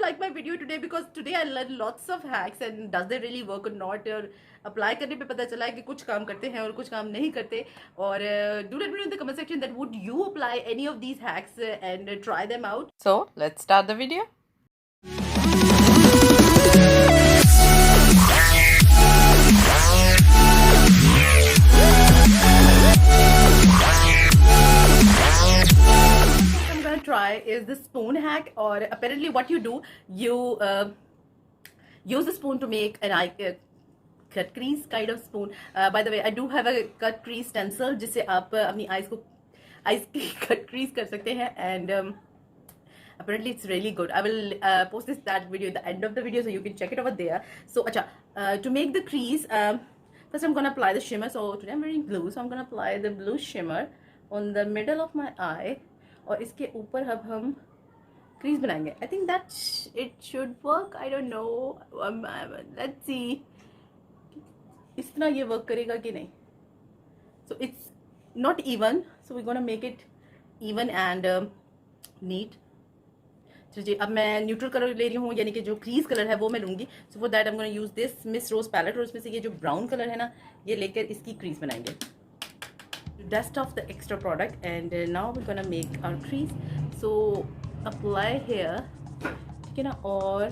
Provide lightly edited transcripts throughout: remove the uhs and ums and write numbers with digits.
like my video today because today I learned lots of hacks and does they really work or not, और apply करने पे पता चला है कि कुछ काम करते हैं और कुछ काम नहीं करते. और do let me know in the comment section that would you apply any of these hacks and try them out. So let's start the video. Try is the spoon hack, or apparently what you do, you use the spoon to make an eye cut crease kind of spoon. By the way, I do have a cut crease stencil जिससे आप अपनी eyes की cut crease कर सकते हैं, and apparently it's really good. I will post that video at the end of the video so you can check it over there. So to make the crease, first I'm gonna apply the shimmer. So today I'm wearing blue, so I'm gonna apply the blue shimmer on the middle of my eye. और इसके ऊपर अब हम crease बनाएंगे. I think that it should work. I don't know, let's see इस तरह ये work करेगा कि नहीं. So it's not even, so we gonna make it even and neat. चलिए अब मैं न्यूट्रल कलर ले रही हूँ, यानी कि जो क्रीज कलर है वो मैं लूँगी. So for that I am gonna use this Miss Rose palette, और उसमें से ये जो ब्राउन कलर है ना, ये लेकर इसकी क्रीज बनाएंगे. Dust off the extra product, and now we're gonna make our crease. So apply here, ठीक है ना, और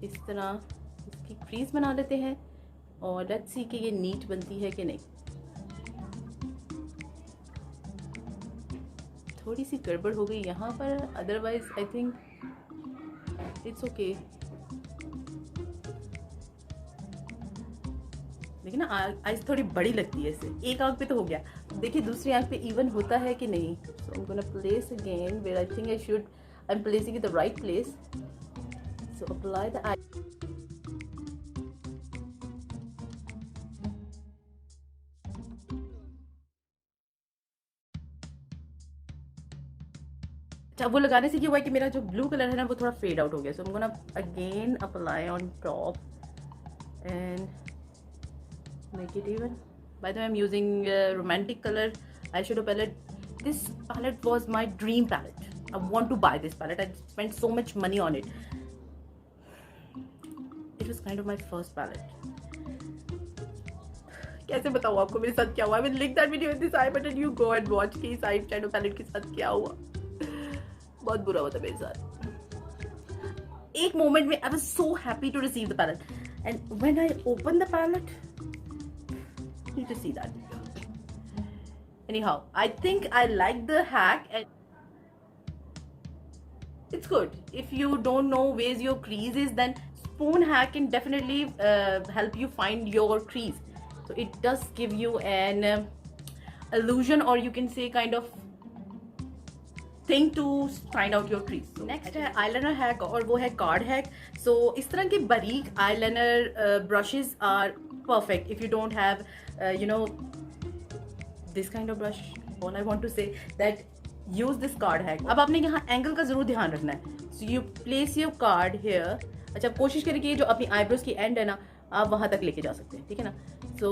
इस तरह इसकी crease बना लेते हैं. और let's see कि ये नीट बनती है कि नहीं. थोड़ी सी गड़बड़ हो गई यहाँ पर, otherwise I think it's okay. देखिए ना, आइज थोड़ी बड़ी लगती है इससे. एक आंख पे तो हो गया, देखिए दूसरी आंख पे इवन होता है कि नहीं. So I am gonna place again where I think I should. I am placing in the right place. So apply the eye. वो लगाने से क्या हुआ है कि मेरा जो ब्लू कलर है ना वो थोड़ा फेड आउट हो गया. So I am gonna again apply on top and make it even. By the way, I'm using romantic color eyeshadow palette. This palette was my dream palette. I want to buy this palette. I spent so much money on it. It was kind of my first palette. कैसे बताऊँ आपको मेरे साथ क्या हुआ. I will link that video in this eye button. You go and watch कि इस eyeshadow palette के साथ क्या हुआ. बहुत बुरा हुआ था मेरे साथ. एक moment में I was so happy to receive the palette, and when I opened the palette, need to see that video. Anyhow, I think I like the hack, and it's good. If you don't know where your crease is, then spoon hack can definitely help you find your crease. So it does give you an illusion, or you can say kind of thing to find out your crease. So next है eyeliner hack, और वो है card hack. So इस तरह के बारीक eyeliner brushes are perfect if you don't have this kind of brush. All I want to say that use this card hack. अब आपने यहाँ एंगल का जरूर ध्यान रखना है. So you place your card here. अच्छा, कोशिश करें कि जो अपनी आईब्रोज की एंड है ना, आप वहाँ तक लेके जा सकते हैं, ठीक है ना. So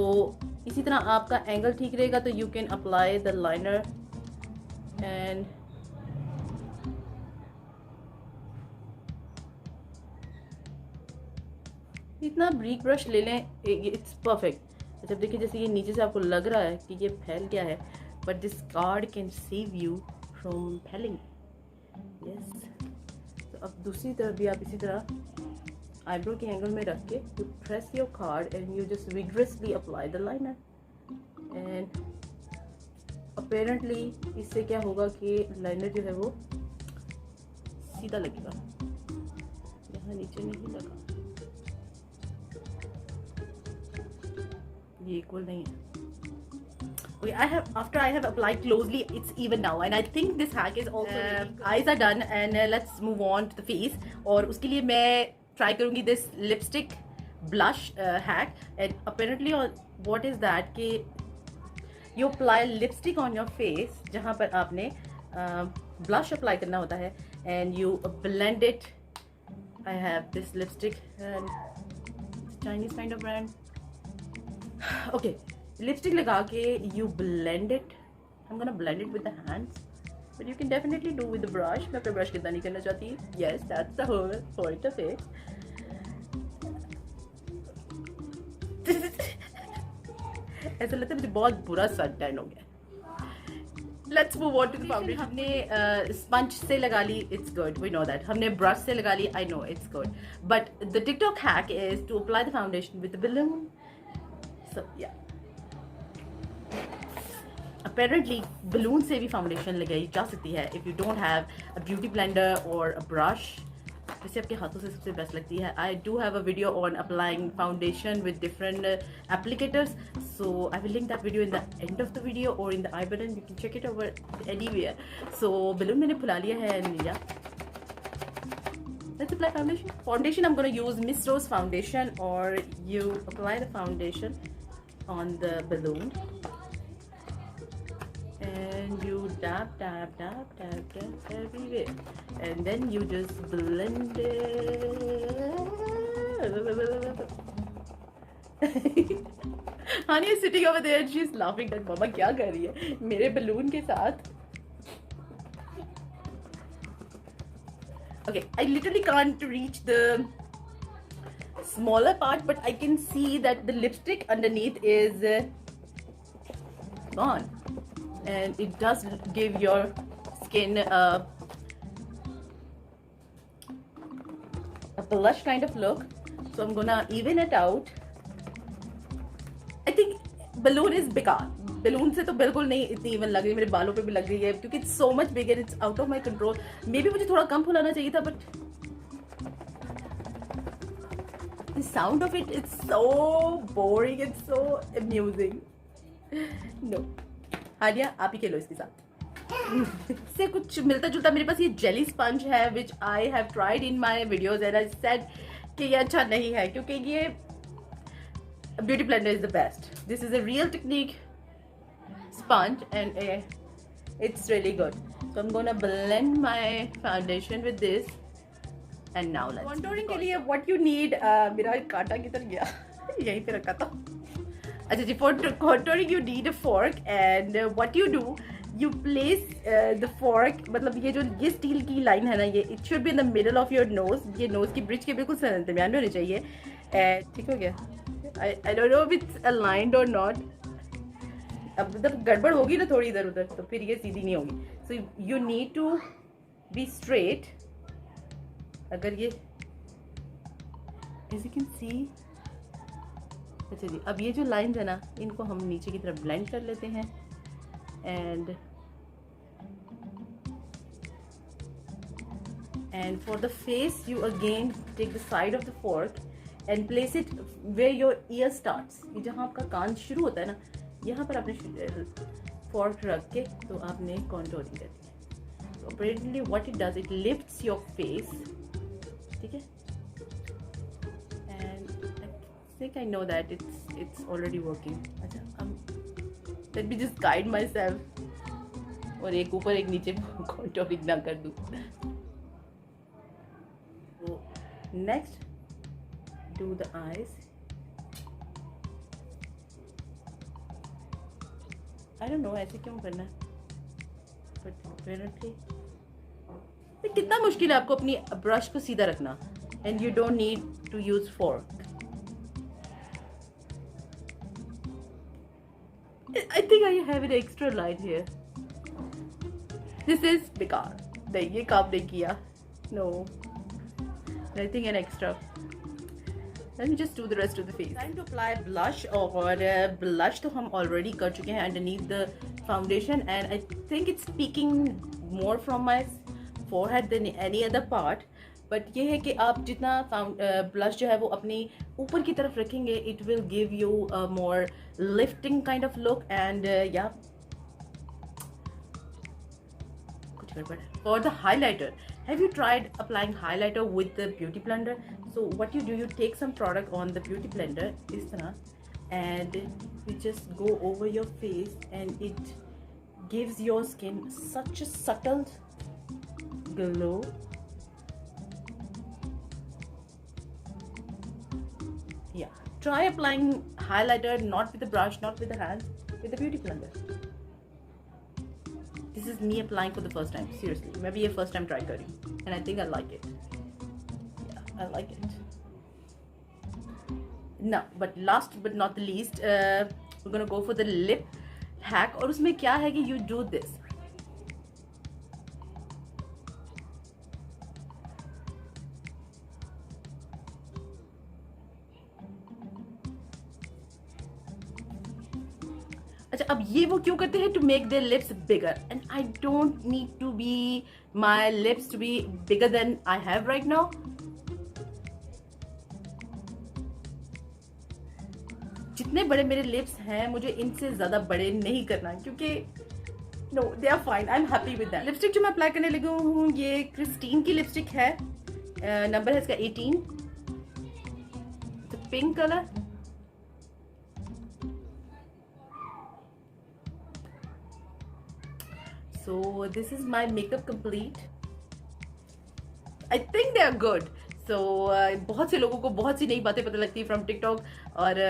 इसी तरह आपका एंगल ठीक रहेगा तो you can apply the liner. And इतना ब्रीक ब्रश ले लें, इट्स परफेक्ट. अच्छा देखिए, जैसे ये नीचे से आपको लग रहा है कि ये फैल गया है, but this card can save you from falling. Yes. तो अब दूसरी तरफ भी आप इसी तरह आईब्रो के एंगल में रख के you press your card and you just vigorously apply the liner. And apparently इससे क्या होगा कि लाइनर जो है वो सीधा लगेगा, यहाँ नीचे नहीं लगा. ये इक्वल नहीं है. Okay, after I have applied closely, it's even now, and I think this hack is also eyes are done, and let's move on to the face. और उसके लिए मैं try करूँगी this lipstick blush hack. And apparently what is that कि you apply lipstick on your face जहाँ पर आपने blush apply करना होता है, and you blend it. I have this lipstick, and it's Chinese kind of brand. Okay, lipstick लगा के you blend it. I'm gonna blend it with the hands. but you can definitely do with the brush. मैं अपने brush कितना नहीं करना चाहती. Yes, that's the whole point of it. ऐसा लगता है मुझे बहुत बुरा सन टैन हो गया. Let's move on to the foundation. हमने sponge से लगा ली, it's good, we know that. हमने brush से लगा ली, I know it's good. But the TikTok hack is to apply the foundation with the balloon. So yeah. Apparently balloon से भी foundation लगाई जा सकती है if you don't have a beauty blender or a brush. वैसे आपके हाथों से सबसे बेस्ट लगती है. I do have a video on applying foundation with different applicators, so I will link that video in the end of the video or in the I button. You can check it over anywhere. So balloon मैंने फुला लिया है and yeah. Let's apply foundation. Foundation I'm going to use Miss Rose foundation, or you apply the foundation on the balloon and you dab everywhere, and then you just blend it. Hani is sitting over there and she's laughing that mama क्या कर रही है मेरे balloon के साथ. Okay, I literally can't reach the smaller part, but I can see that the lipstick underneath is gone. And it does give your skin a blush kind of look. So I'm gonna even it out. I think balloon is बेकार. Balloon से तो बिल्कुल नहीं इतनी even लग रही, मेरे बालों पे भी लग रही है क्योंकि it's so much bigger, it's out of my control. Maybe मुझे थोड़ा कम फुलाना चाहिए था, but the sound of it, it's so boring, it's so amusing. No. हानिया आप ही खेलो इसके साथ. इससे कुछ मिलता जुलता मेरे पास ये जेली स्पंज है which I have tried in my videos and I said कि ये अच्छा नहीं है क्योंकि ये beauty blender is the best. This is a real technique sponge and it's really good. So I'm gonna blend my foundation with this and now let's contouring के लिए what you need. मेरा कांटा किधर गया यहीं पे रखा था. अच्छा जी, for contouring you need a fork and what you do, you place the fork, मतलब ये स्टील की लाइन है ना, ये it should be in the middle of your nose. ये nose की ब्रिज के बिल्कुल दरमियान में होनी चाहिए. ठीक हो गया. I don't know if it's aligned or not. अब मतलब गड़बड़ होगी ना थोड़ी इधर उधर तो फिर ये सीधी नहीं होगी. So you need to be straight. अगर ये as you can see. अच्छा जी, अब ये जो लाइंस है ना इनको हम नीचे की तरफ ब्लेंड कर लेते हैं and for the face you again take the side of the fork and place it where your ear starts. ये जहाँ आपका कान शुरू होता है ना, यहाँ पर आपने fork रख के तो आपने contouring करनी है. So apparently what it does, it lifts your face. ठीक है. I think I know that it's already working. अच्छा, let me just guide myself. और एक ऊपर एक नीचे contouring ना कर दूँ. So next, do the eyes. I don't know ऐसे क्यों करना है. But apparently, कितना मुश्किल है आपको अपनी ब्रश को सीधा रखना. And you don't need to use fork. I think I have an extra line here. This is बेकार. नहीं, ये काम नहीं किया. No. I think an extra. Let me just do the rest of the face. Time to apply blush, और blush तो हम already कर चुके हैं underneath the foundation and I think it's peeking more from my forehead than any other part. But ये है कि आप जितना blush जो है वो अपनी ऊपर की तरफ रखेंगे, it will give you a more lifting kind of look and yeah. कुछ गड़बड़ है. For the highlighter, have you tried applying highlighter with the beauty blender? So what you do, you take some product on the beauty blender इस तरह and you just go over your face and it gives your skin such a subtle glow. Yeah, try applying highlighter not with the brush, not with the hand, with the beauty blender. This this is me applying for the first time. Seriously, मैं भी ये first time try कर रही हूँ, and I think I like it. Yeah, I like it. Now, but last but not the least, we're gonna go for the lip hack. और उसमें क्या है कि you do this. अच्छा, अब ये वो क्यों करते हैं? To make their lips bigger, and I don't need to be my lips to be bigger than I have right now. जितने बड़े मेरे लिप्स हैं, मुझे इनसे ज्यादा बड़े नहीं करना, क्योंकि no, they are fine. I am happy with that. Lipstick जो मैं अप्लाई करने लगी हूँ, ये क्रिस्टीन की लिपस्टिक है. नंबर है इसका 18. Pink colour. So this is my makeup complete. I think they are good. So बहुत से लोगों को बहुत सी नई बातें पता लगती है from TikTok. और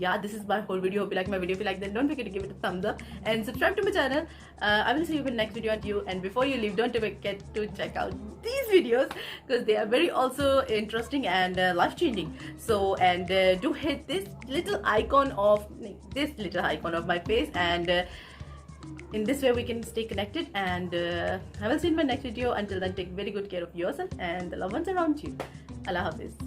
yeah, this is my whole video. Hope you like my video. If you like, then don't forget to give it a thumbs up and subscribe to my channel. I will see you in the next video at you. And before you leave, don't forget to check out these videos because they are very also interesting and life changing. So and do hit this little icon of my face, and in this way we can stay connected. And I will see you in my next video. Until then, take very good care of yourself and the loved ones around you. Allah Hafiz.